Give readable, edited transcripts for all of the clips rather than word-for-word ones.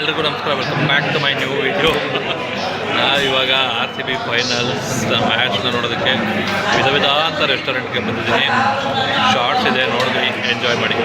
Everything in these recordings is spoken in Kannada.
ಎಲ್ರಿಗೂ ನಮಸ್ಕಾರ, welcome back to my new video. ನಾವಿವಾಗ RCB ಫೈನಲ್ಸ್ ಮ್ಯಾಚ್ನ ನೋಡೋದಕ್ಕೆ ವಿಧ ಅಂತ ರೆಸ್ಟೋರೆಂಟ್ಗೆ ಬಂದಿದ್ದೀನಿ. ಶಾರ್ಟ್ಸ್ ಇದೆ, ನೋಡಿದ್ವಿ, ಎಂಜಾಯ್ ಮಾಡಿ.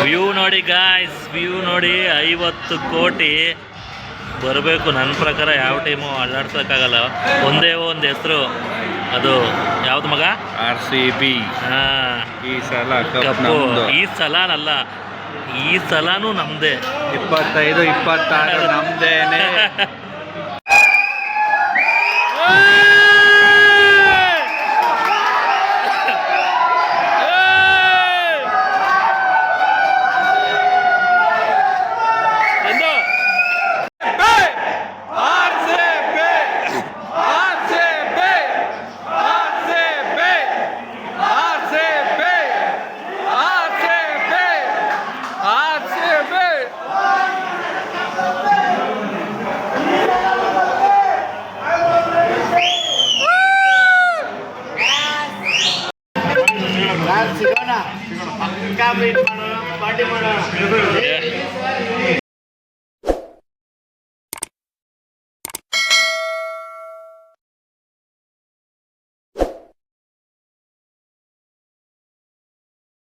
ವ್ಯೂ ನೋಡಿ ಗಾಯ್ಸ್, ವ್ಯೂ ನೋಡಿ. 50 ಕೋಟಿ ಬರಬೇಕು. ನನ್ನ ಪ್ರಕಾರ ಯಾವ ಟೀಮು ಅಲ್ಲಾಡ್ಸೋಕ್ಕಾಗಲ್ಲ. ಒಂದೇ ಒಂದು ಹೆಸರು, ಅದು ಯಾವ್ದು ಮಗ? RCB. ಈ ಸಲ ಕಪ್ಪು ಈ ಸಲನಲ್ಲ, ಈ ಸಲನೂ ನಮ್ಮದೇ. 25-26 ನಮ್ಮದೇನೆ.